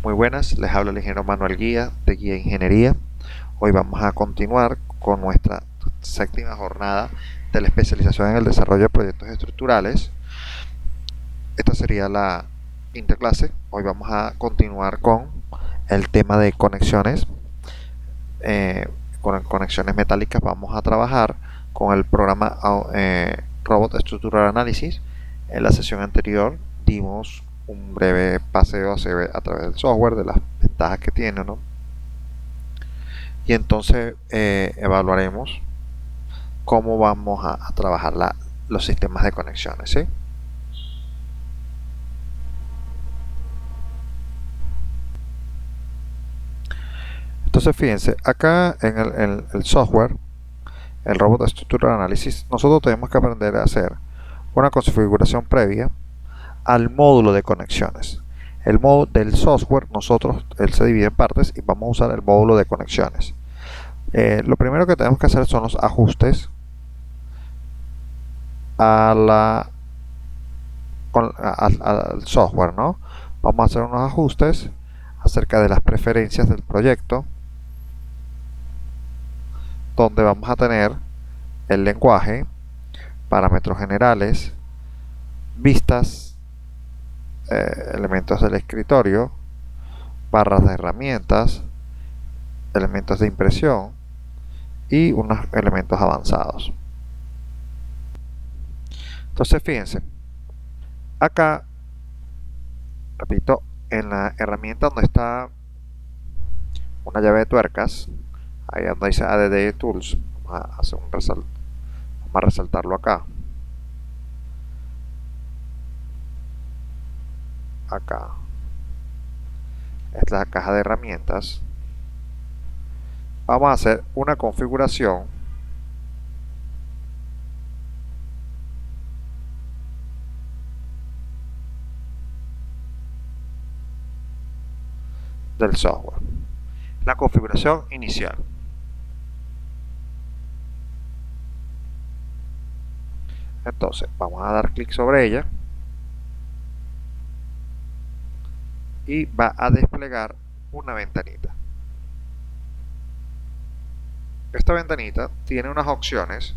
Muy buenas, les habla el ingeniero Manuel Guía de Guía Ingeniería. Hoy vamos a continuar con nuestra séptima jornada de la especialización en el desarrollo de proyectos estructurales. Esta sería la quinta clase. Hoy vamos a continuar con el tema de conexiones. Con conexiones metálicas vamos a trabajar con el programa Robot Structural Analysis. En la sesión anterior dimos un breve paseo a través del software, de las ventajas que tiene, ¿no? Y entonces evaluaremos cómo vamos a trabajar los sistemas de conexiones, ¿sí? Entonces fíjense, acá en el software, el Robot Structural Analysis, nosotros tenemos que aprender a hacer una configuración previa al módulo de conexiones. El módulo del software, él se divide en partes y vamos a usar el módulo de conexiones. Lo primero que tenemos que hacer son los ajustes al software, ¿no? Vamos a hacer unos ajustes acerca de las preferencias del proyecto, donde vamos a tener el lenguaje, parámetros generales, vistas, elementos del escritorio, barras de herramientas, elementos de impresión y unos elementos avanzados. Entonces fíjense, acá, repito, en la herramienta donde está una llave de tuercas, ahí donde dice ADD Tools, vamos a resaltarlo acá. Acá es la caja de herramientas. Vamos a hacer una configuración del software, la configuración inicial. Entonces vamos a dar clic sobre ella y va a desplegar una ventanita. Esta ventanita tiene unas opciones,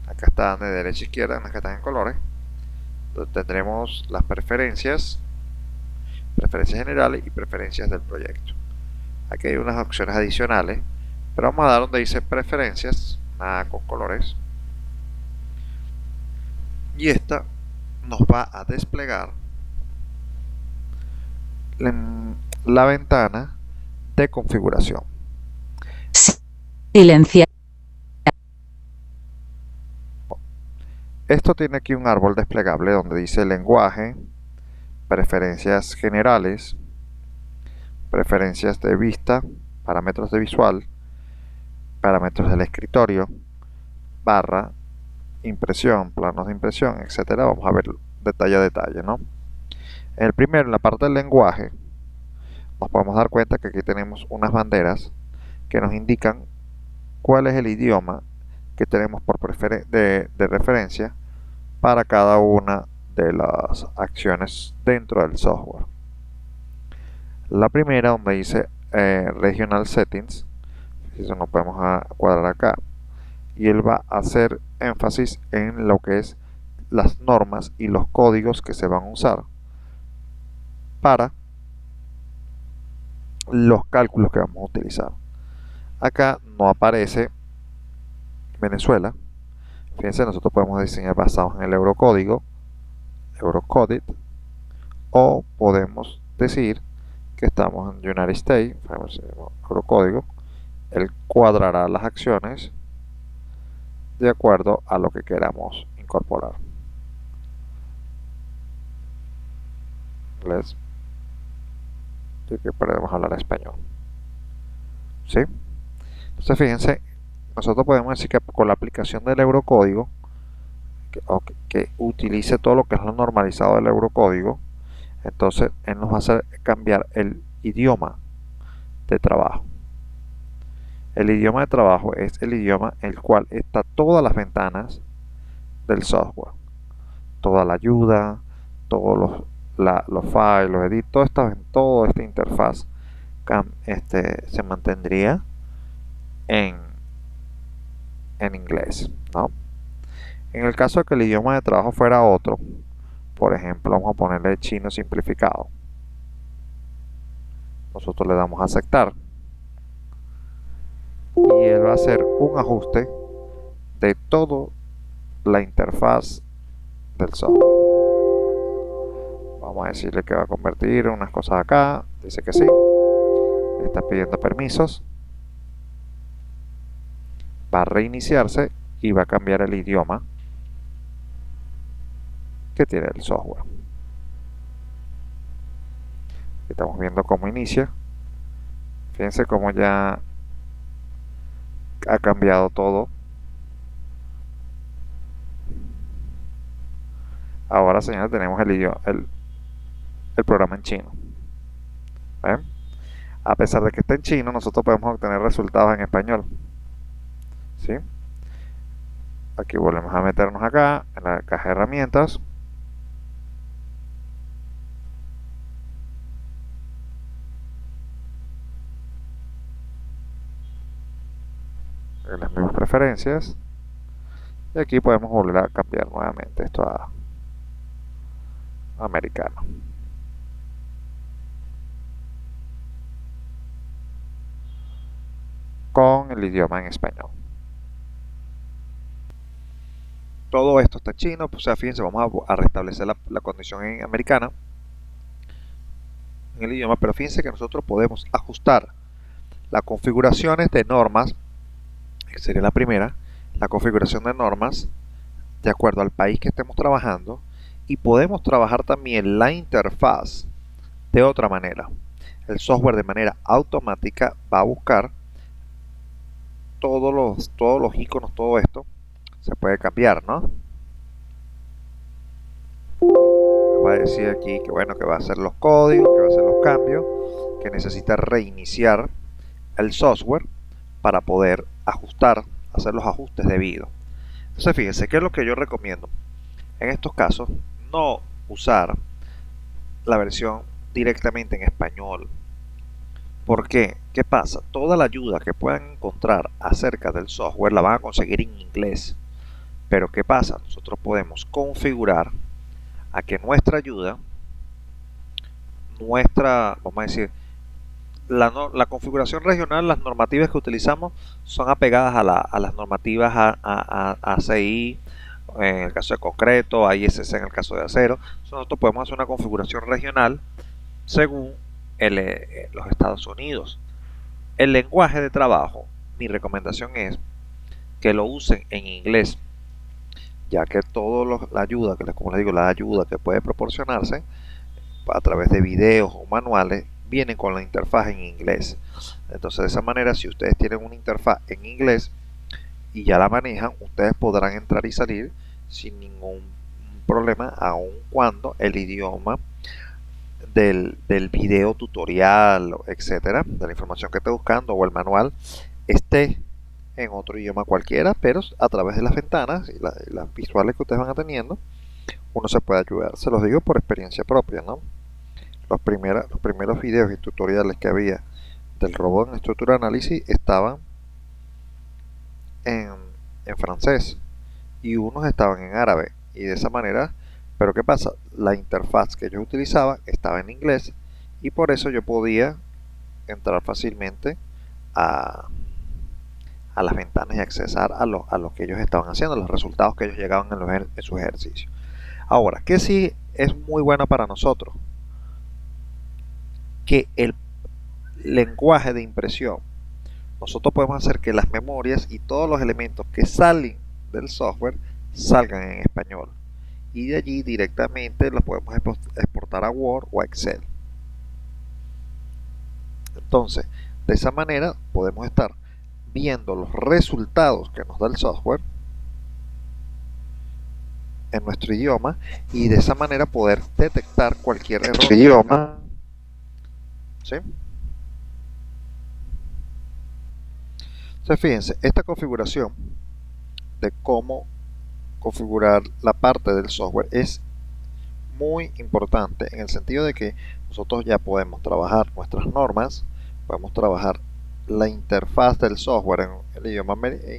acá están de derecha a izquierda, en las que están en colores, donde tendremos las preferencias generales y preferencias del proyecto. Aquí hay unas opciones adicionales, pero vamos a dar donde dice preferencias, nada con colores, y esta nos va a desplegar la ventana de configuración. Silenciar. Esto tiene aquí un árbol desplegable donde dice lenguaje, preferencias generales, preferencias de vista, parámetros de visual, parámetros del escritorio, barra, impresión, planos de impresión, etcétera. Vamos a ver detalle a detalle, ¿no? En la parte del lenguaje, nos podemos dar cuenta que aquí tenemos unas banderas que nos indican cuál es el idioma que tenemos de referencia para cada una de las acciones dentro del software. La primera, donde dice Regional Settings, eso no podemos cuadrar acá, y él va a hacer énfasis en lo que es las normas y los códigos que se van a usar para los cálculos que vamos a utilizar. Acá no aparece Venezuela. Fíjense, nosotros podemos diseñar basados en el eurocódigo, Eurocoded, o podemos decir que estamos en United States, eurocódigo. Él cuadrará las acciones de acuerdo a lo que queramos incorporar. Que podemos hablar español, ¿sí? Entonces fíjense, nosotros podemos decir que con la aplicación del eurocódigo, que utilice todo lo que es lo normalizado del eurocódigo, entonces él nos va a hacer cambiar el idioma de trabajo. El idioma de trabajo es el idioma en el cual está todas las ventanas del software, toda la ayuda, todos los files, los edits, todo esta interfaz se mantendría en, en inglés, ¿no? En el caso de que el idioma de trabajo fuera otro, por ejemplo, vamos a ponerle chino simplificado. Nosotros le damos a aceptar y él va a hacer un ajuste de toda la interfaz del software. Vamos a decirle que va a convertir unas cosas acá, dice que sí, está pidiendo permisos, va a reiniciarse y va a cambiar el idioma que tiene el software. Estamos viendo cómo inicia. Fíjense cómo ya ha cambiado todo. Ahora, señores, tenemos el programa en chino. ¿Ven? A pesar de que está en chino, nosotros podemos obtener resultados en español. ¿Sí? Aquí volvemos a meternos acá en la caja de herramientas. En las mismas preferencias. Y aquí podemos volver a cambiar nuevamente esto a americano. Con el idioma en español. Todo esto está en chino, pues, o sea, fíjense, vamos a restablecer la condición en americana en el idioma, pero fíjense que nosotros podemos ajustar las configuraciones de normas, que sería la primera, la configuración de normas de acuerdo al país que estemos trabajando, y podemos trabajar también la interfaz de otra manera. El software de manera automática va a buscar todos los iconos, todo esto se puede cambiar, ¿no? Va a decir aquí que bueno, que va a hacer los códigos, que va a hacer los cambios, que necesita reiniciar el software para poder ajustar, hacer los ajustes debidos. Entonces fíjense, ¿qué es lo que yo recomiendo? En estos casos, no usar la versión directamente en español. ¿Por qué? ¿Qué pasa? Toda la ayuda que puedan encontrar acerca del software la van a conseguir en inglés. Pero ¿qué pasa? Nosotros podemos configurar a que nuestra ayuda, vamos a decir, la configuración regional, las normativas que utilizamos son apegadas a las normativas ACI en el caso de concreto, AISC en el caso de acero. Nosotros podemos hacer una configuración regional según los Estados Unidos. El lenguaje de trabajo, mi recomendación es que lo usen en inglés, ya que toda la ayuda, como les digo, la ayuda que puede proporcionarse a través de videos o manuales vienen con la interfaz en inglés. Entonces de esa manera, si ustedes tienen una interfaz en inglés y ya la manejan, ustedes podrán entrar y salir sin ningún problema, aun cuando el idioma del video tutorial, etcétera, de la información que esté buscando o el manual esté en otro idioma cualquiera, pero a través de las ventanas y las visuales que ustedes van teniendo, uno se puede ayudar. Se los digo por experiencia propia, ¿no? Los primeros videos y tutoriales que había del robot en estructura de análisis estaban en francés y unos estaban en árabe, y de esa manera, pero ¿qué pasa? La interfaz que yo utilizaba estaba en inglés y por eso yo podía entrar fácilmente a las ventanas y accesar a lo que ellos estaban haciendo, los resultados que ellos llegaban en sus ejercicios. Ahora, ¿qué sí es muy bueno para nosotros? Que el lenguaje de impresión, nosotros podemos hacer que las memorias y todos los elementos que salen del software salgan en español, y de allí directamente los podemos exportar a Word o a Excel. Entonces, de esa manera podemos estar viendo los resultados que nos da el software en nuestro idioma, y de esa manera poder detectar cualquier error idioma. ¿Sí? Entonces fíjense, esta configuración de cómo configurar la parte del software es muy importante en el sentido de que nosotros ya podemos trabajar nuestras normas, podemos trabajar la interfaz del software en el idioma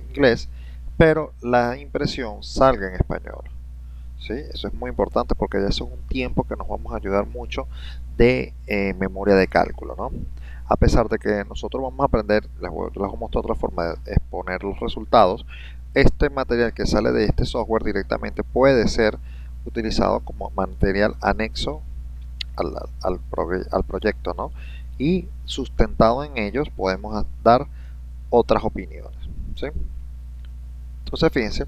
inglés, pero la impresión salga en español. ¿Sí? Eso es muy importante porque ya eso es un tiempo que nos vamos a ayudar mucho de memoria de cálculo, ¿no? A pesar de que nosotros vamos a aprender, les voy a mostrar otra forma de exponer los resultados, este material que sale de este software directamente puede ser utilizado como material anexo al proyecto, ¿no? Y sustentado en ellos podemos dar otras opiniones, ¿sí? Entonces fíjense,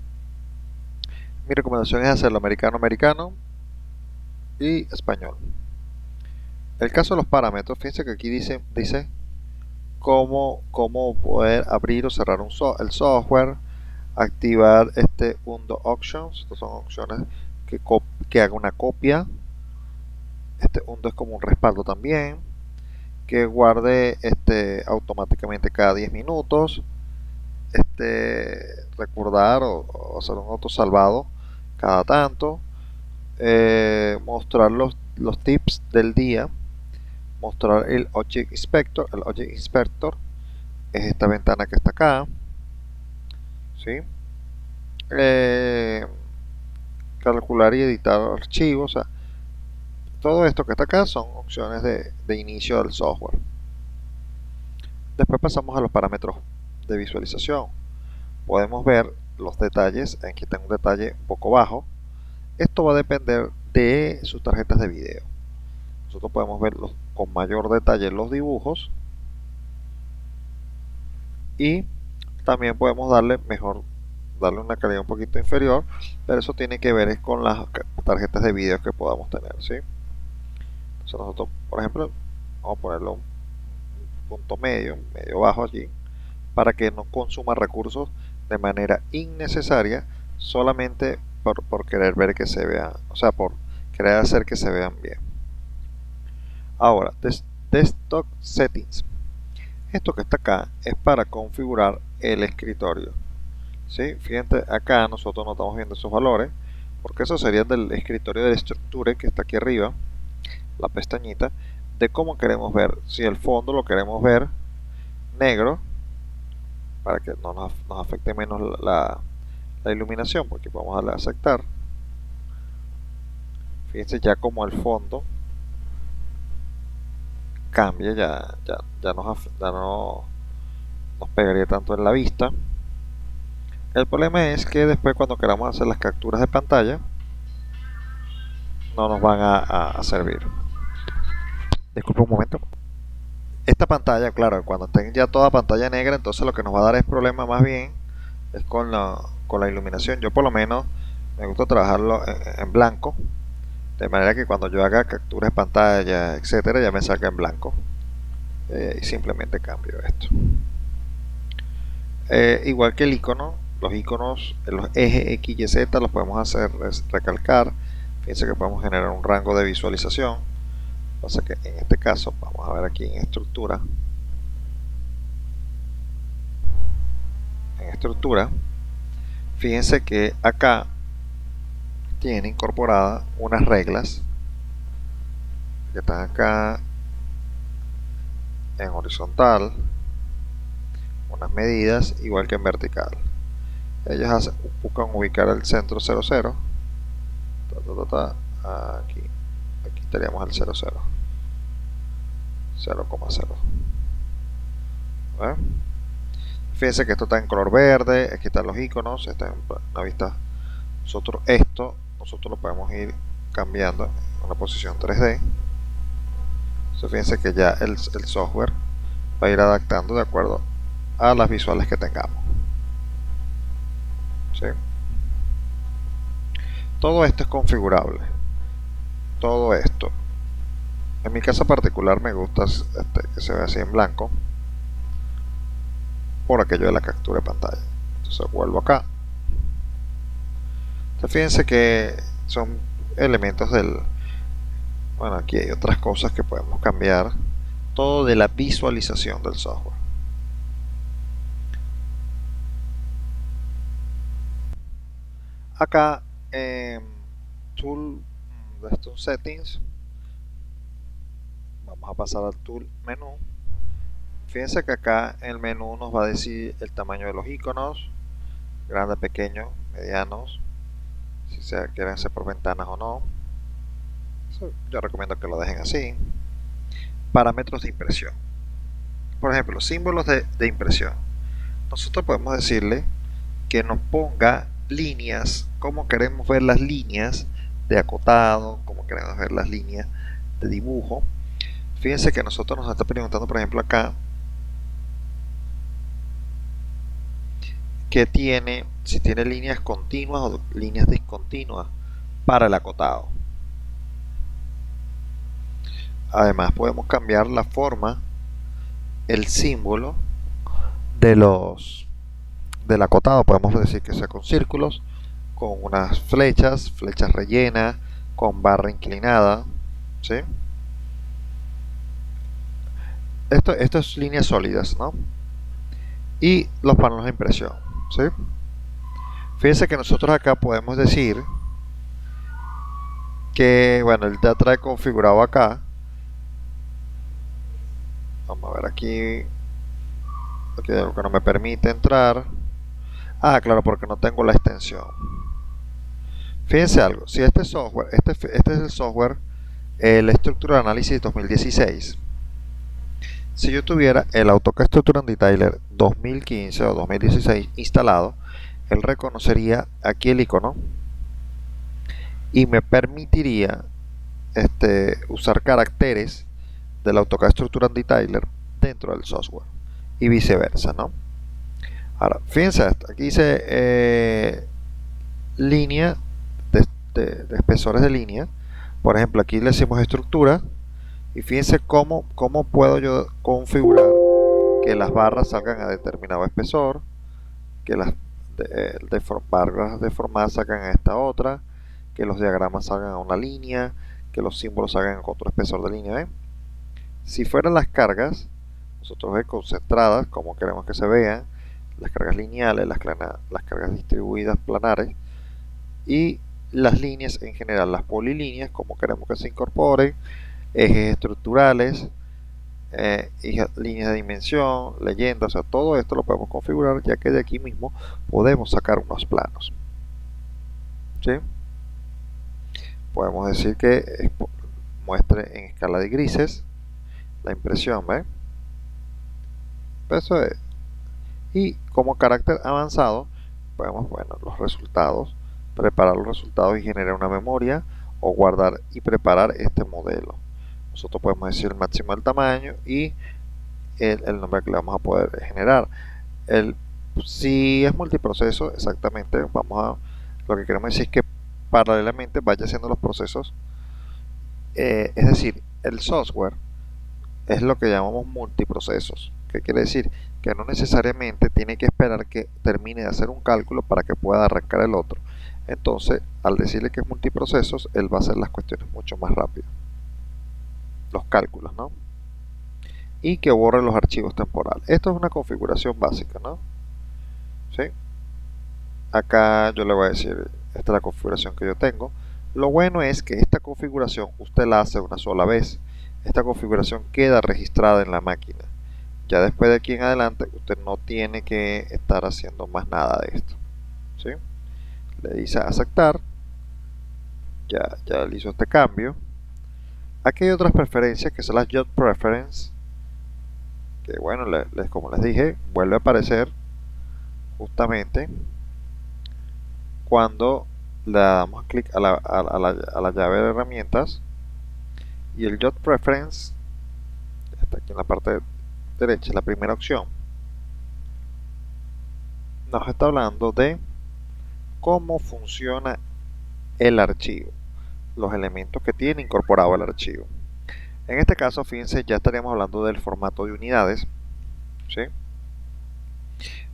mi recomendación es hacerlo americano y español. El caso de los parámetros, fíjense que aquí dice cómo poder abrir o cerrar el software, activar este undo options, estas son opciones que haga una copia, este undo es como un respaldo también, que guarde automáticamente cada 10 minutos, recordar o hacer un autosalvado cada tanto, mostrar los tips del día, mostrar el Object Inspector. El Object Inspector es esta ventana que está acá, ¿sí? Calcular y editar archivos, o sea, todo esto que está acá son opciones de inicio del software. Después pasamos a los parámetros de visualización. Podemos ver los detalles. Aquí tengo un detalle un poco bajo. Esto va a depender de sus tarjetas de video. Nosotros podemos ver con mayor detalle los dibujos y también podemos darle una calidad un poquito inferior, pero eso tiene que ver con las tarjetas de video que podamos tener, ¿sí? Entonces nosotros, por ejemplo, vamos a ponerlo un punto medio bajo allí, para que no consuma recursos de manera innecesaria, solamente por querer ver que se vean, o sea, por querer hacer que se vean bien. Ahora, Desktop Settings. Esto que está acá es para configurar el escritorio. ¿Sí? Fíjense, acá nosotros no estamos viendo esos valores, porque eso sería del escritorio de la estructura que está aquí arriba, la pestañita, de cómo queremos ver. Si el fondo lo queremos ver negro, para que no nos afecte menos la iluminación, porque vamos a darle a aceptar. Fíjense ya como el fondo cambia, ya no nos pegaría tanto en la vista. El problema es que después cuando queramos hacer las capturas de pantalla no nos van a servir. Disculpe un momento. Esta pantalla, claro, cuando estén ya toda pantalla negra, entonces lo que nos va a dar es problema más bien es con la iluminación. Yo por lo menos me gusta trabajarlo en blanco, de manera que cuando yo haga capturas de pantalla, etcétera, ya me salga en blanco. Y simplemente cambio esto. Igual que el icono, los iconos, los ejes X y Z los podemos hacer recalcar. Fíjense que podemos generar un rango de visualización. Pasa que en este caso, vamos a ver aquí en estructura. En estructura, fíjense que acá tiene incorporadas unas reglas que están acá en horizontal, unas medidas igual que en vertical. Ellas buscan ubicar el centro 00, aquí estaríamos el 00, 0,0. Fíjense que esto está en color verde, aquí están los iconos, está en una vista. Nosotros lo podemos ir cambiando en una posición 3D. Entonces fíjense que ya el software va a ir adaptando de acuerdo a las visuales que tengamos. ¿Sí? Todo esto es configurable. Todo esto. En mi caso particular me gusta que se vea así en blanco, por aquello de la captura de pantalla. Entonces vuelvo acá. Entonces fíjense que son elementos bueno, aquí hay otras cosas que podemos cambiar. Todo de la visualización del software. Acá en Tool Desktop Settings, vamos a pasar al Tool Menú. Fíjense que acá en el menú nos va a decir el tamaño de los iconos, grande, pequeño, medianos, si se quieren hacer por ventanas o no. Yo recomiendo que lo dejen así. Parámetros de impresión. Por ejemplo, símbolos de impresión. Nosotros podemos decirle que nos ponga líneas, cómo queremos ver las líneas de acotado, cómo queremos ver las líneas de dibujo. Fíjense que nosotros nos está preguntando, por ejemplo, acá, que tiene, si tiene líneas continuas o líneas discontinuas para el acotado. Además podemos cambiar la forma, el símbolo del acotado. Podemos decir que sea con círculos, con unas flechas rellenas, con barra inclinada, ¿sí? Esto es líneas sólidas, ¿no? Y los paneles de impresión, ¿sí? Fíjense que nosotros acá podemos decir que, bueno, él ya trae configurado acá. Vamos a ver aquí. Aquí hay algo que no me permite entrar. Ah, claro, porque no tengo la extensión. Fíjense algo, si este software, este es el software, la estructura de análisis 2016. Si yo tuviera el AutoCAD Structure and Detailer 2015 o 2016 instalado, él reconocería aquí el icono y me permitiría usar caracteres del AutoCAD Structure and Detailer dentro del software y viceversa, ¿no? Ahora, fíjense esto, aquí dice línea de espesores de línea. Por ejemplo, aquí le decimos estructura y fíjense cómo puedo yo configurar que las barras salgan a determinado espesor, que las barras deformadas salgan a esta otra, que los diagramas salgan a una línea, que los símbolos salgan a otro espesor de línea. ¿Ven? Si fueran las cargas, nosotros vemos concentradas, como queremos que se vean, las cargas lineales, las cargas distribuidas planares, y las líneas en general, las polilíneas, como queremos que se incorporen, ejes estructurales, líneas de dimensión, leyendas, o sea, todo esto lo podemos configurar, ya que de aquí mismo podemos sacar unos planos. ¿Sí? Podemos decir que muestre en escala de grises la impresión, ¿ven? Eso es. Y como carácter avanzado, podemos, bueno, los resultados, preparar los resultados y generar una memoria o guardar y preparar este modelo. Nosotros podemos decir el máximo del tamaño y el nombre que le vamos a poder generar. Si es multiproceso, exactamente, lo que queremos decir es que paralelamente vaya haciendo los procesos. Es decir, el software es lo que llamamos multiprocesos. ¿Qué quiere decir? Que no necesariamente tiene que esperar que termine de hacer un cálculo para que pueda arrancar el otro. Entonces, al decirle que es multiprocesos, él va a hacer las cuestiones mucho más rápido. Los cálculos, ¿no? Y que borre los archivos temporales. Esto es una configuración básica, ¿no? ¿Sí? Acá yo le voy a decir, esta es la configuración que yo tengo. Lo bueno es que esta configuración usted la hace una sola vez. Esta configuración queda registrada en la máquina. Ya después de aquí en adelante usted no tiene que estar haciendo más nada de esto. ¿Sí? Le dice aceptar. Ya le hizo este cambio. Aquí hay otras preferencias que son las Job Preference, que bueno, como les dije, vuelve a aparecer justamente cuando le damos clic a la llave de herramientas, y el Job Preference está aquí en la parte derecha, la primera opción. Nos está hablando de cómo funciona el archivo, los elementos que tiene incorporado el archivo. En este caso, fíjense, ya estaríamos hablando del formato de unidades. ¿Sí?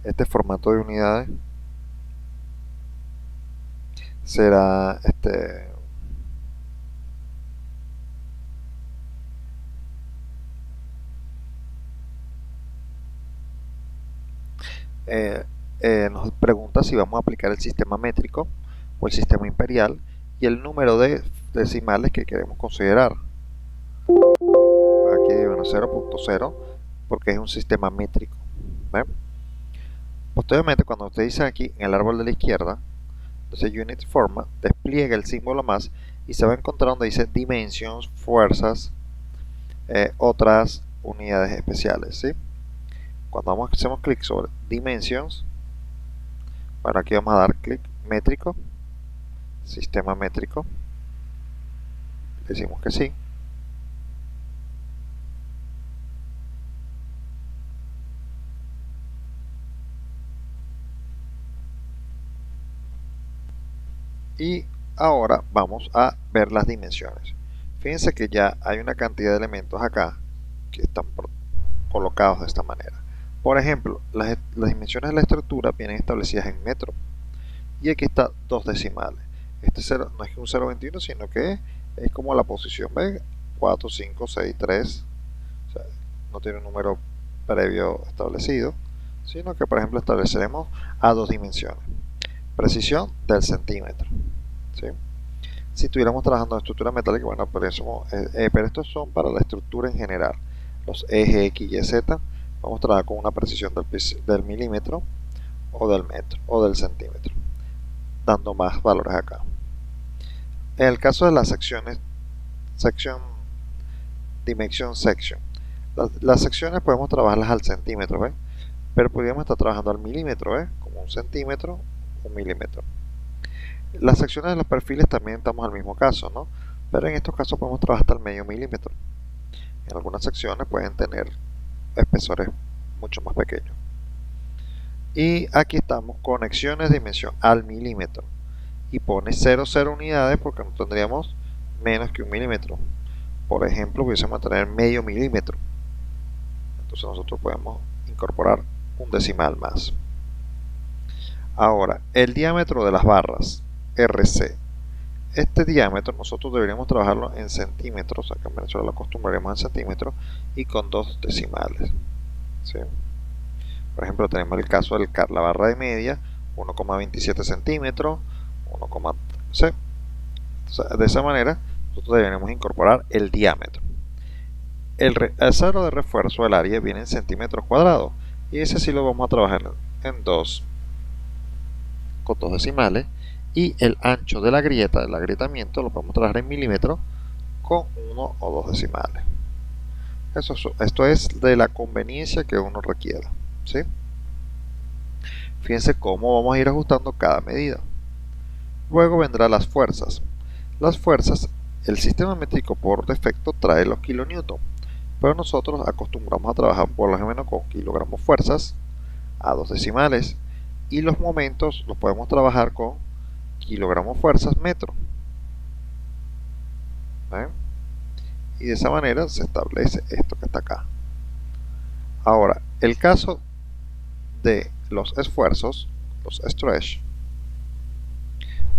Este formato de unidades será nos pregunta si vamos a aplicar el sistema métrico o el sistema imperial, y el número de decimales que queremos considerar. Aquí, bueno, 0.0 porque es un sistema métrico. ¿Ven? Posteriormente, cuando usted dice aquí en el árbol de la izquierda, entonces unit forma, despliega el símbolo más y se va a encontrar donde dice dimensions, fuerzas, otras unidades especiales, ¿sí? Cuando hacemos clic sobre dimensions, bueno, aquí vamos a dar clic métrico, sistema métrico, decimos que sí. Y ahora vamos a ver las dimensiones. Fíjense que ya hay una cantidad de elementos acá que están colocados de esta manera. Por ejemplo, las dimensiones de la estructura vienen establecidas en metro. Y aquí está dos decimales. Este 0 no es que un 0.21, sino que es como la posición, ¿ven? 4, 5, 6, 3. O sea, no tiene un número previo establecido, sino que por ejemplo estableceremos a dos dimensiones. Precisión del centímetro, ¿sí? Si estuviéramos trabajando en estructura metálica, bueno, pero estos son para la estructura en general. Los ejes X, Y, Z, vamos a trabajar con una precisión del milímetro o del metro o del centímetro, dando más valores acá. En el caso de las secciones, dimension section, las secciones podemos trabajarlas al centímetro, ¿ves? Pero podríamos estar trabajando al milímetro, ¿ves? Como un centímetro, un milímetro. Las secciones de los perfiles también estamos al mismo caso, ¿no? Pero en estos casos podemos trabajar hasta el medio milímetro. En algunas secciones pueden tener espesores mucho más pequeños. Y aquí estamos, conexiones de dimensión al milímetro. Y pone 0,0 unidades porque no tendríamos menos que un milímetro. Por ejemplo, pudiésemos tener medio milímetro. Entonces nosotros podemos incorporar un decimal más. Ahora, el diámetro de las barras, RC. Este diámetro nosotros deberíamos trabajarlo en centímetros. Acá en Venezuela lo acostumbraremos en centímetros y con dos decimales, ¿sí? Por ejemplo, tenemos el caso de la barra de media, 1,27 centímetros, 1,6. De esa manera, nosotros deberíamos incorporar el diámetro. El cero de refuerzo del área viene en centímetros cuadrados y ese sí lo vamos a trabajar en con dos decimales. Y el ancho de la grieta, del agrietamiento, lo podemos trabajar en milímetros con uno o dos decimales. Esto es de la conveniencia que uno requiera, ¿sí? Fíjense cómo vamos a ir ajustando cada medida. Luego vendrán las fuerzas. Las fuerzas, el sistema métrico por defecto trae los kilonewton, pero nosotros acostumbramos a trabajar por lo menos con kilogramos fuerzas a dos decimales y los momentos los podemos trabajar con kilogramos fuerzas metro. ¿Ven? Y de esa manera se establece esto que está acá. Ahora, el caso de los esfuerzos, los stretch,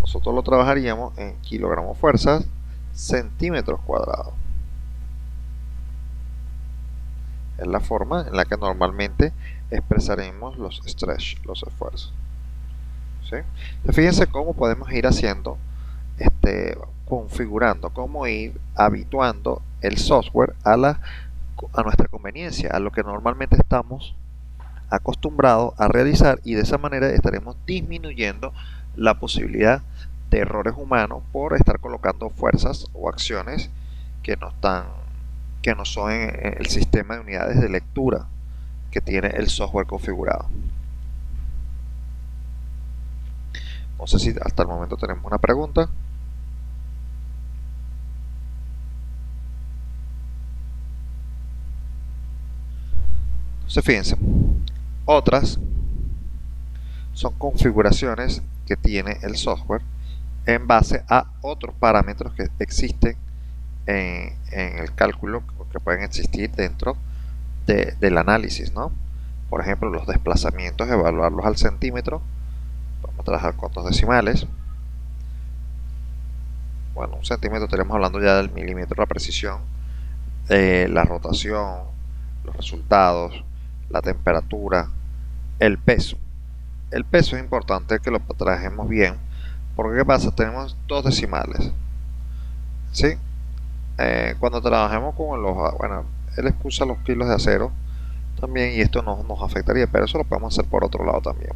nosotros lo trabajaríamos en kilogramos fuerzas centímetros cuadrados. Es la forma en la que normalmente expresaremos los stretch, los esfuerzos, ¿sí? Fíjense cómo podemos ir haciendo, configurando, cómo ir habituando el software a nuestra conveniencia, a lo que normalmente estamos acostumbrados a realizar, y de esa manera estaremos disminuyendo la posibilidad de errores humanos por estar colocando fuerzas o acciones que no son en el sistema de unidades de lectura que tiene el software configurado. No sé si hasta el momento tenemos una pregunta. Entonces fíjense, otras son configuraciones que tiene el software en base a otros parámetros que existen en el cálculo, que pueden existir dentro del análisis, ¿no? Por ejemplo, los desplazamientos, evaluarlos al centímetro. Vamos a trabajar con dos decimales. Bueno, un centímetro estaríamos hablando ya del milímetro, la precisión, la rotación, los resultados, la temperatura, el peso. El peso es importante que lo trabajemos bien, porque ¿qué pasa? Tenemos dos decimales. ¿sí? Cuando trabajemos con los, bueno, él expulsa los kilos de acero también y esto no nos afectaría, pero eso lo podemos hacer por otro lado también.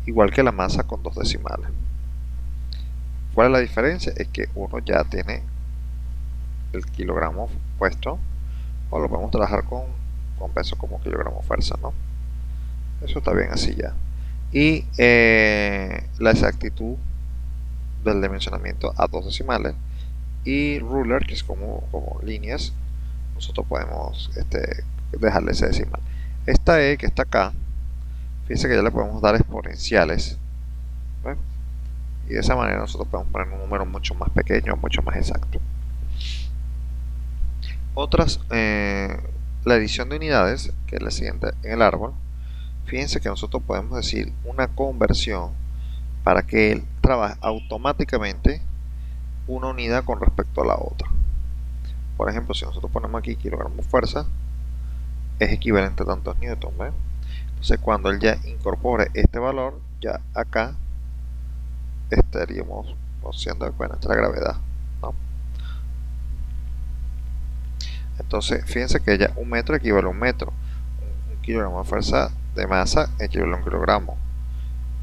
Igual que la masa con 2 decimales. ¿Cuál es la diferencia? Es que uno ya tiene el kilogramo puesto, o lo podemos trabajar con peso como kilogramo fuerza, ¿no? Eso está bien así ya. Y la exactitud del dimensionamiento a 2 decimales y ruler, que es como líneas, nosotros podemos dejarle ese decimal. Esta E que está acá, fíjense que ya le podemos dar exponenciales, ¿ven? Y de esa manera nosotros podemos poner un número mucho más pequeño, mucho más exacto. Otras, la edición de unidades, que es la siguiente en el árbol. Fíjense que nosotros podemos decir una conversión para que él trabaje automáticamente una unidad con respecto a la otra. Por ejemplo, si nosotros ponemos aquí kilogramos fuerza, es equivalente a tantos newtons, ¿ven? Entonces cuando él ya incorpore este valor, ya acá estaríamos haciendo, bueno, esta es la gravedad, ¿no? Entonces fíjense que ya un metro equivale a un metro, un kilogramo de fuerza de masa equivale a un kilogramo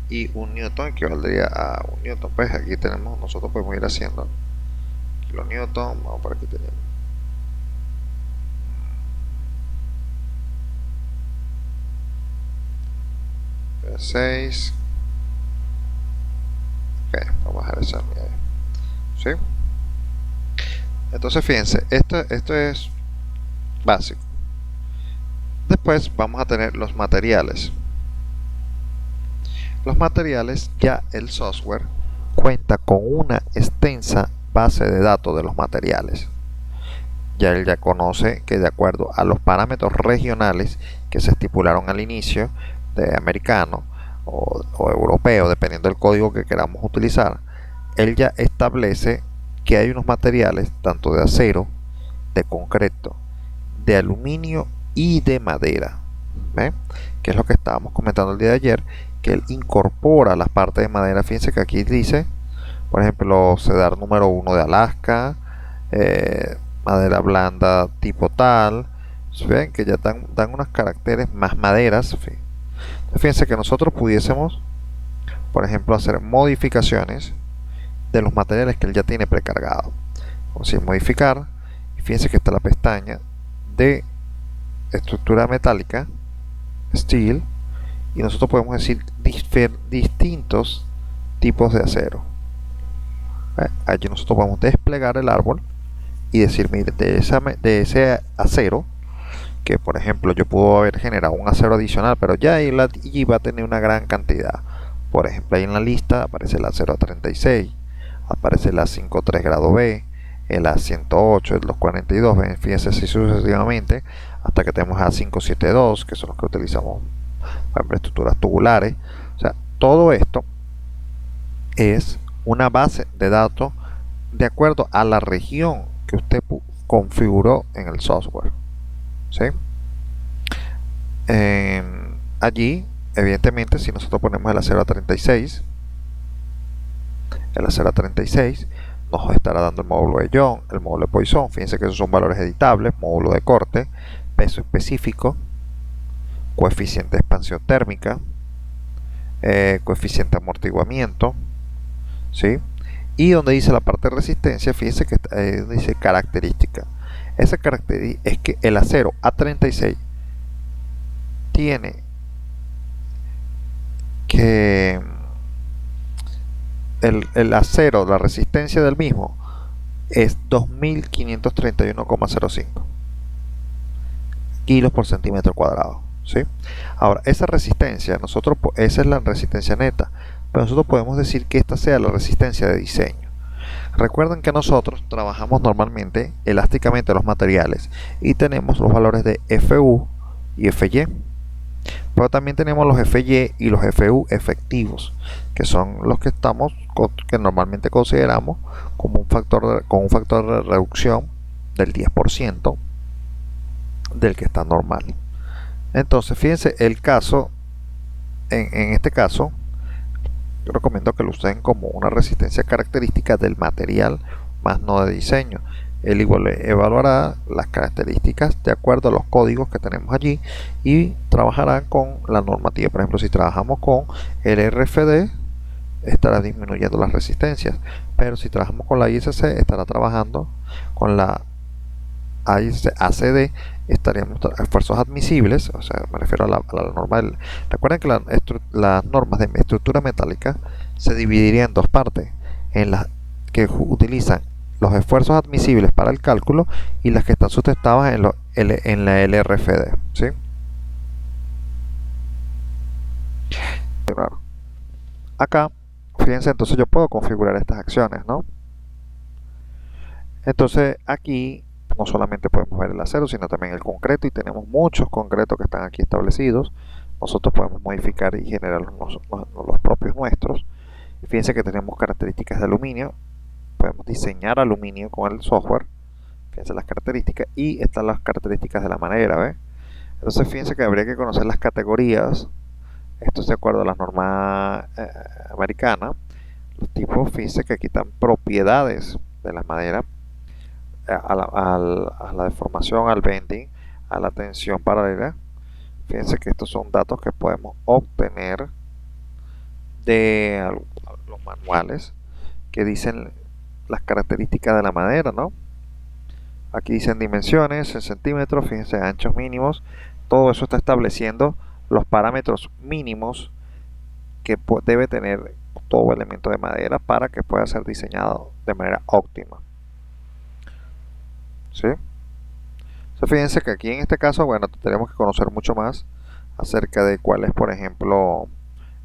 y un newton equivaldría a un newton. Pues aquí tenemos, nosotros podemos ir haciendo kilonewton, vamos por aquí tenemos 6. Ok, vamos a dejar esa unidad, ¿sí? Entonces fíjense, esto es básico. Después vamos a tener los materiales. Los materiales, ya el software cuenta con una extensa base de datos de los materiales. Ya él ya conoce que de acuerdo a los parámetros regionales que se estipularon al inicio, de americano o europeo, dependiendo del código que queramos utilizar, él ya establece que hay unos materiales tanto de acero, de concreto, de aluminio y de madera, ¿ve? Que es lo que estábamos comentando el día de ayer, que él incorpora las partes de madera. Fíjense que aquí dice, por ejemplo, cedar número 1 de Alaska, madera blanda tipo tal. Ven que ya dan unos caracteres más maderas. Fíjense que nosotros pudiésemos, por ejemplo, hacer modificaciones de los materiales que él ya tiene precargado. Vamos a decir modificar, y fíjense que está la pestaña de estructura metálica, steel, y nosotros podemos decir distintos tipos de acero. Allí nosotros podemos desplegar el árbol y decir, mire, de ese acero, que por ejemplo yo puedo haber generado un acero adicional, pero ya ahí va a tener una gran cantidad. Por ejemplo, ahí en la lista aparece el acero A36, aparece el A53 grado B, el A108, el 242, fíjense así sucesivamente, hasta que tenemos A572, que son los que utilizamos para estructuras tubulares. O sea, todo esto es una base de datos de acuerdo a la región que usted configuró en el software, ¿sí? Allí, evidentemente, si nosotros ponemos el acero A36, nos estará dando el módulo de Young, el módulo de Poisson. Fíjense que esos son valores editables, módulo de corte, peso específico, coeficiente de expansión térmica, coeficiente de amortiguamiento, ¿sí? Y donde dice la parte de resistencia, fíjense que dice característica. Esa característica es que el acero A36 tiene que el acero, la resistencia del mismo es 2531,05 kilos por centímetro cuadrado, ¿sí? Ahora, esa resistencia, esa es la resistencia neta, pero nosotros podemos decir que esta sea la resistencia de diseño. Recuerden que nosotros trabajamos normalmente elásticamente los materiales y tenemos los valores de FU y FY, pero también tenemos los FY y los FU efectivos, que son los que normalmente consideramos como con un factor de reducción del 10% del que está normal. Entonces fíjense el caso, en este caso yo recomiendo que lo usen como una resistencia característica del material más no de diseño. Él igual evaluará las características de acuerdo a los códigos que tenemos allí y trabajará con la normativa. Por ejemplo, si trabajamos con el RFD, estará disminuyendo las resistencias, pero si trabajamos con la ISC, estará trabajando con la ACD, estaríamos esfuerzos admisibles, o sea, me refiero a la norma recuerden que las normas de estructura metálica se dividirían en dos partes, en las que utilizan los esfuerzos admisibles para el cálculo y las que están sustentadas en la LRFD, ¿sí? Claro. Acá, fíjense, entonces yo puedo configurar estas acciones, ¿no? Entonces aquí no solamente podemos ver el acero, sino también el concreto, y tenemos muchos concretos que están aquí establecidos. Nosotros podemos modificar y generar los propios nuestros. Y fíjense que tenemos características de aluminio, podemos diseñar aluminio con el software, fíjense las características, y están las características de la madera, ¿ves? Entonces fíjense que habría que conocer las categorías, esto es de acuerdo a las normas americanas, los tipos, fíjense que aquí están propiedades de la madera, a la deformación, al bending, a la tensión paralela. Fíjense que estos son datos que podemos obtener de los manuales que dicen las características de la madera, ¿no? Aquí dicen dimensiones en centímetros, fíjense, anchos mínimos, todo eso está estableciendo los parámetros mínimos que debe tener todo elemento de madera para que pueda ser diseñado de manera óptima, ¿sí? Entonces, fíjense que aquí en este caso, bueno, tenemos que conocer mucho más acerca de cuál es, por ejemplo,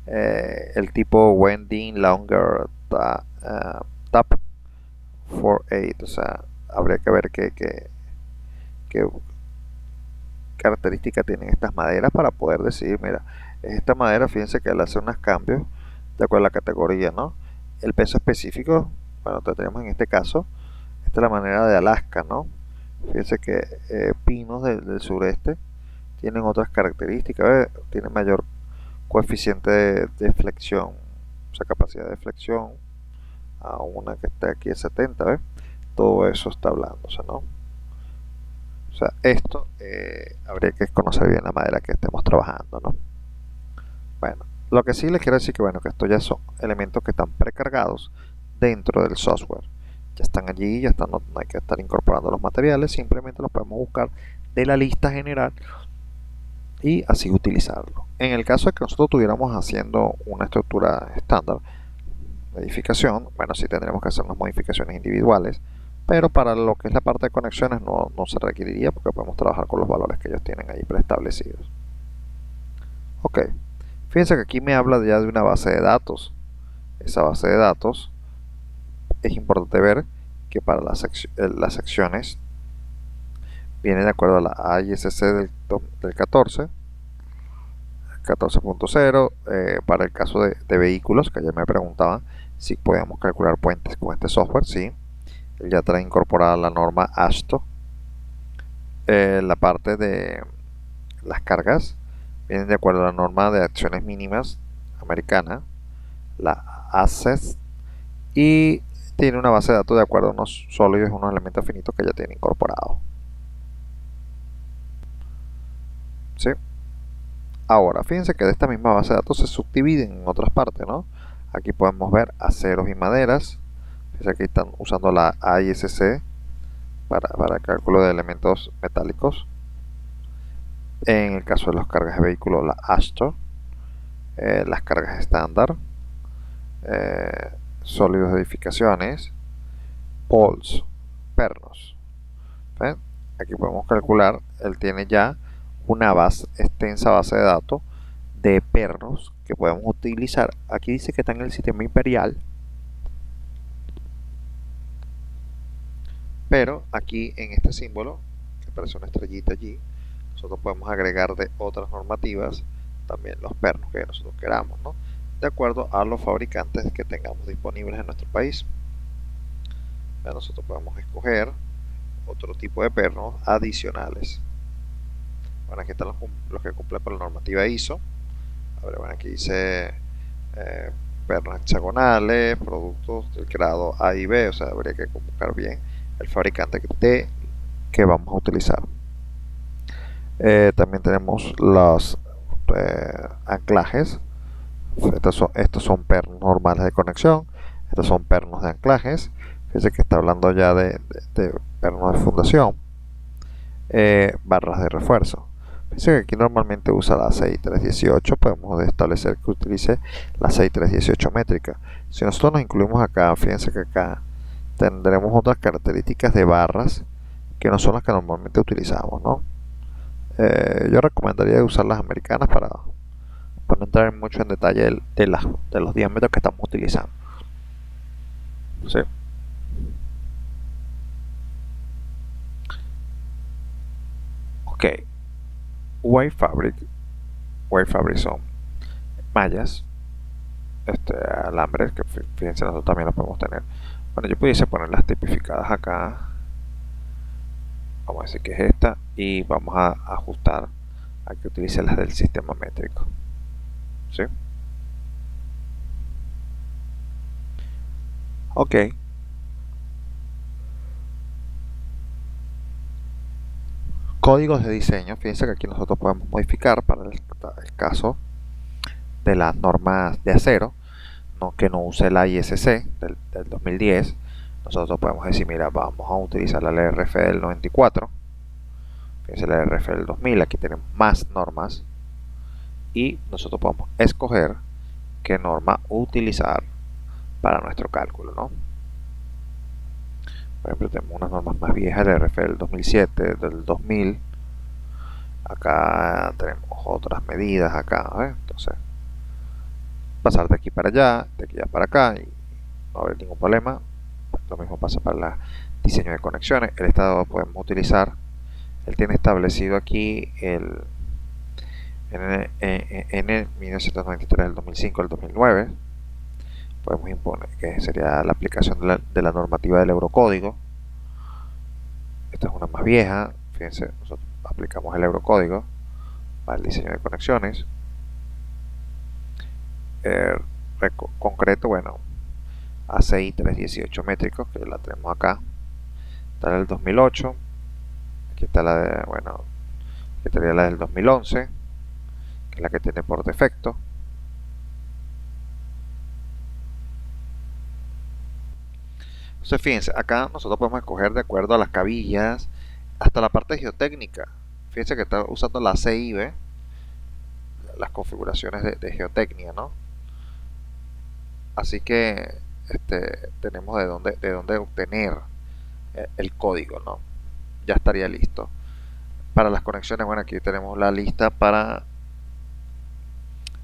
el tipo Wending Longer Tap 48, o sea, habría que ver qué características tienen estas maderas para poder decidir, mira, esta madera, fíjense que le hace unos cambios de acuerdo a la categoría, ¿no? El peso específico, bueno, tenemos en este caso, esta es la manera de Alaska, ¿no? Fíjense que pinos del sureste tienen otras características, ¿ves? Tienen mayor coeficiente de flexión, o sea, capacidad de flexión, a una que está aquí a 70, ¿ves? Todo eso está hablándose, ¿no? O sea, esto habría que conocer bien la madera que estemos trabajando, ¿no? Bueno, lo que sí les quiero decir que, bueno, que estos ya son elementos que están precargados dentro del software. Ya están allí, ya están, no hay que estar incorporando los materiales, simplemente los podemos buscar de la lista general y así utilizarlo. En el caso de que nosotros estuviéramos haciendo una estructura estándar de edificación, bueno, sí tendremos que hacer unas modificaciones individuales, pero para lo que es la parte de conexiones no se requeriría porque podemos trabajar con los valores que ellos tienen ahí preestablecidos. Ok, fíjense que aquí me habla ya de una base de datos. Esa base de datos es importante ver que para las secciones viene de acuerdo a la AISC del 14, 14.0, para el caso de vehículos, que ayer me preguntaban si podíamos calcular puentes con este software, sí. Él ya trae incorporada la norma ASTO. La parte de las cargas vienen de acuerdo a la norma de acciones mínimas americana, la ACES, y tiene una base de datos de acuerdo a unos sólidos y unos elementos finitos que ya tiene incorporado, ¿sí? Ahora, fíjense que de esta misma base de datos se subdividen en otras partes, ¿no? Aquí podemos ver aceros y maderas. Fíjense que están usando la AISC para el cálculo de elementos metálicos. En el caso de las cargas de vehículos, la ASTO. Las cargas estándar. Sólidos de edificaciones. Poles, pernos. ¿Ven? Aquí podemos calcular, él tiene ya una extensa base de datos de pernos que podemos utilizar. Aquí dice que está en el sistema imperial, pero aquí en este símbolo que aparece una estrellita allí, nosotros podemos agregar de otras normativas también los pernos que nosotros queramos, ¿no? De acuerdo a los fabricantes que tengamos disponibles en nuestro país. Nosotros podemos escoger otro tipo de pernos adicionales. Bueno, aquí están los que cumplen con la normativa ISO. A ver, bueno, aquí dice pernos hexagonales, productos del grado A y B, o sea, habría que buscar bien el fabricante que vamos a utilizar. También tenemos los anclajes. Estos son pernos normales de conexión, estos son pernos de anclajes. Fíjense que está hablando ya de pernos de fundación. Barras de refuerzo. Fíjense que aquí normalmente usa la 6318, podemos establecer que utilice la 6318 métrica. Si nosotros nos incluimos acá, fíjense que acá tendremos otras características de barras que no son las que normalmente utilizamos, ¿no? Yo recomendaría usar las americanas para no entrar mucho en detalle de los diámetros que estamos utilizando. ¿Sí? Ok, White Fabric son mallas, alambres, que fíjense, nosotros también los podemos tener. Bueno, yo pudiese ponerlas tipificadas acá. Vamos a decir que es esta y vamos a ajustar a que utilice las del sistema métrico. ¿Sí? Ok. Códigos de diseño. Fíjense que aquí nosotros podemos modificar para el caso de las normas de acero, que no use la ISC del 2010. Nosotros podemos decir, mira, vamos a utilizar la LRF del 94. Fíjense, la LRF del 2000. Aquí tenemos más normas y nosotros podemos escoger qué norma utilizar para nuestro cálculo, ¿no? Por ejemplo, tenemos unas normas más viejas, la RF del 2007, del 2000. Acá tenemos otras medidas acá, ¿ves? Entonces, pasar de aquí para allá, de aquí para acá, y no haber ningún problema. Lo mismo pasa para el diseño de conexiones. El estado podemos utilizar, él tiene establecido aquí en el 1993, el 2005, el 2009. Podemos imponer que sería la aplicación de la normativa del Eurocódigo. Esta es una más vieja. Fíjense, nosotros aplicamos el Eurocódigo para el diseño de conexiones. Concreto, bueno, ACI 318 métricos, que la tenemos acá. Está la del 2008. Aquí está la de, bueno, aquí estaría la del 2011, que es la que tiene por defecto. Entonces, fíjense, acá nosotros podemos escoger de acuerdo a las cabillas, hasta la parte geotécnica. Fíjense que está usando la CIB, las configuraciones de geotecnia, ¿no? Así que tenemos de dónde obtener el código, ¿no? Ya estaría listo. Para las conexiones, bueno, aquí tenemos la lista para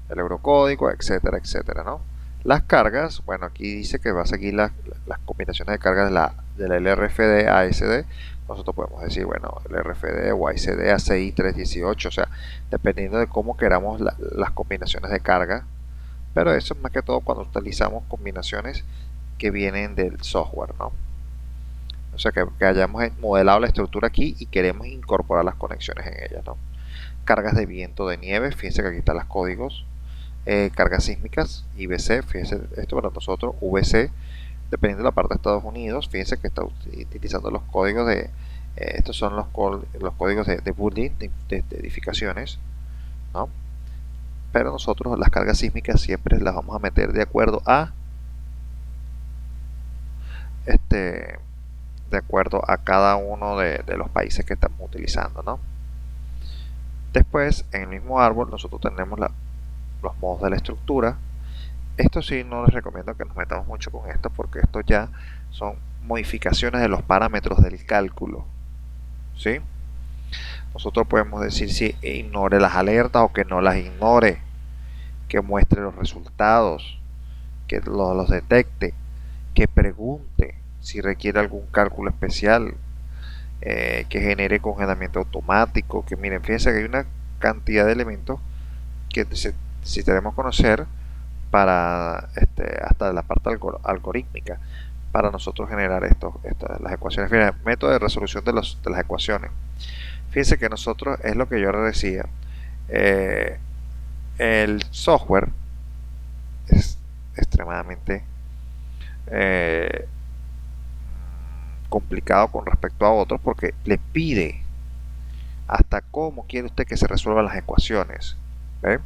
el Eurocódigo, etcétera, etcétera, ¿no? Las cargas, bueno, aquí dice que va a seguir las combinaciones de cargas de la LRFD a ASD. Nosotros podemos decir, bueno, LRFD o ASD ACI 318, o sea, dependiendo de cómo queramos las combinaciones de carga. Pero eso es más que todo cuando utilizamos combinaciones que vienen del software, ¿no? O sea, que hayamos modelado la estructura aquí y queremos incorporar las conexiones en ella, ¿no? Cargas de viento, de nieve, fíjense que aquí están los códigos. Cargas sísmicas, IBC, fíjense, esto para nosotros, VC, dependiendo de la parte de Estados Unidos, fíjense que está utilizando los códigos estos son los códigos de building, de edificaciones, ¿no? Pero nosotros las cargas sísmicas siempre las vamos a meter de acuerdo a de acuerdo a cada uno de los países que estamos utilizando, ¿no? Después, en el mismo árbol, nosotros tenemos los modos de la estructura. Esto sí, no les recomiendo que nos metamos mucho con esto, porque esto ya son modificaciones de los parámetros del cálculo, ¿sí? Nosotros podemos decir si ignore las alertas o que no las ignore, que muestre los resultados, que los detecte, que pregunte si requiere algún cálculo especial, que genere congelamiento automático, que miren, fíjense que hay una cantidad de elementos que necesitaremos conocer para hasta la parte algorítmica para nosotros generar las ecuaciones. Fíjense, método de resolución de las ecuaciones. Fíjense que nosotros, es lo que yo decía, el software extremadamente eh, complicado con respecto a otros, porque le pide hasta cómo quiere usted que se resuelvan las ecuaciones. ¿Ve?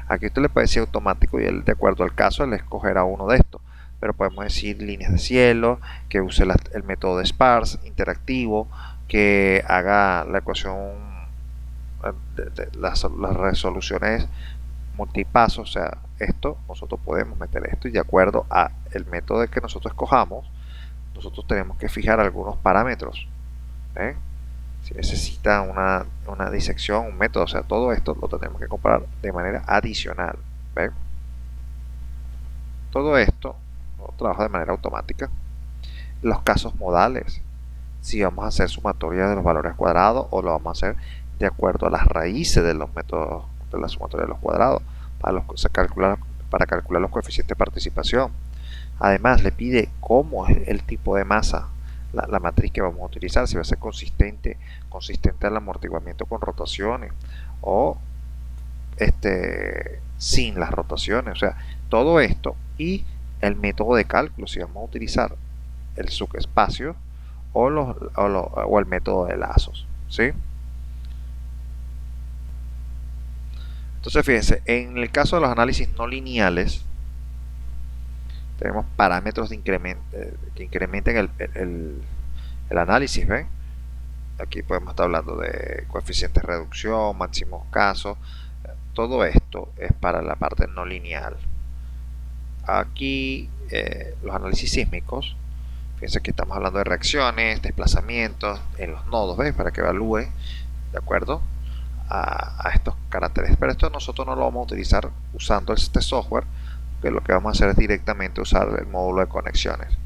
Aquí usted le puede decir automático y él, de acuerdo al caso, él escogerá uno de estos. Pero podemos decir líneas de cielo, que use el método de sparse, interactivo, que haga la ecuación, las resoluciones multipasos. O sea, esto nosotros podemos meter esto y de acuerdo a el método que nosotros escojamos, nosotros tenemos que fijar algunos parámetros. ¿Eh? Si necesita una disección, un método, o sea, todo esto lo tenemos que comparar de manera adicional. ¿Ven? Todo esto lo trabaja de manera automática. Los casos modales, si vamos a hacer sumatoria de los valores cuadrados o lo vamos a hacer de acuerdo a las raíces de los métodos de la sumatoria de los cuadrados para calcular los coeficientes de participación. Además, le pide cómo es el tipo de masa, la matriz que vamos a utilizar, si va a ser consistente al amortiguamiento con rotaciones o sin las rotaciones. O sea, todo esto y el método de cálculo, si vamos a utilizar el subespacio o el método de lazos. ¿Sí? Entonces, fíjense, en el caso de los análisis no lineales, tenemos parámetros que incrementen el análisis. ¿Ven? Aquí podemos estar hablando de coeficientes de reducción, máximos casos. Todo esto es para la parte no lineal. Aquí los análisis sísmicos, fíjense que estamos hablando de reacciones, desplazamientos en los nodos, ¿ves? Para que evalúe de acuerdo a estos caracteres. Pero esto nosotros no lo vamos a utilizar usando este software, que lo que vamos a hacer es directamente usar el módulo de conexiones.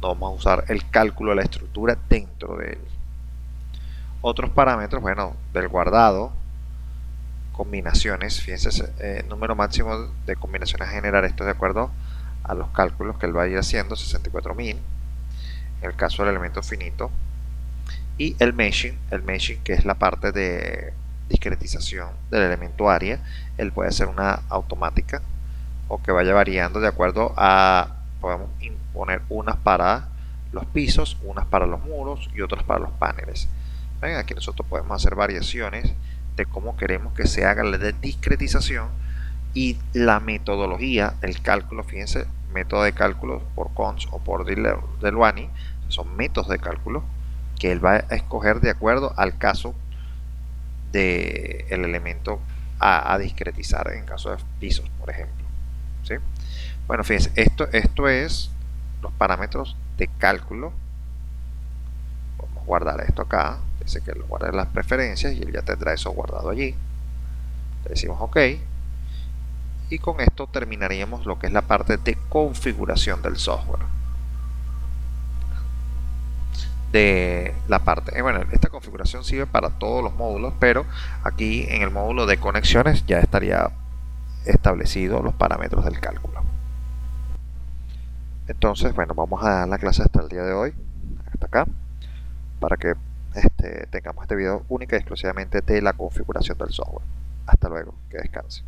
No vamos a usar el cálculo de la estructura dentro de él. Otros parámetros, bueno, del guardado, combinaciones, fíjense, número máximo de combinaciones a generar, esto de acuerdo a los cálculos que él va a ir haciendo, 64.000, en el caso del elemento finito. Y el meshing que es la parte de discretización del elemento área, él puede hacer una automática o que vaya variando de acuerdo a, podemos imponer unas para los pisos, unas para los muros y otras para los paneles. ¿Ven? Aquí nosotros podemos hacer variaciones de cómo queremos que se haga la discretización y la metodología, el cálculo. Fíjense, método de cálculo por Cons o por Deluani, son métodos de cálculo que él va a escoger de acuerdo al caso del elemento a discretizar en caso de pisos, por ejemplo. ¿Sí? Bueno, fíjense, esto es los parámetros de cálculo. Vamos a guardar esto acá. Dice que lo guarde en las preferencias y él ya tendrá eso guardado allí. Le decimos OK. Y con esto terminaríamos lo que es la parte de configuración del software. De la parte, bueno, esta configuración sirve para todos los módulos, pero aquí en el módulo de conexiones ya estaría establecido los parámetros del cálculo. Entonces, bueno, vamos a dar la clase hasta el día de hoy, hasta acá, para que tengamos este video única y exclusivamente de la configuración del software. Hasta luego, que descanse.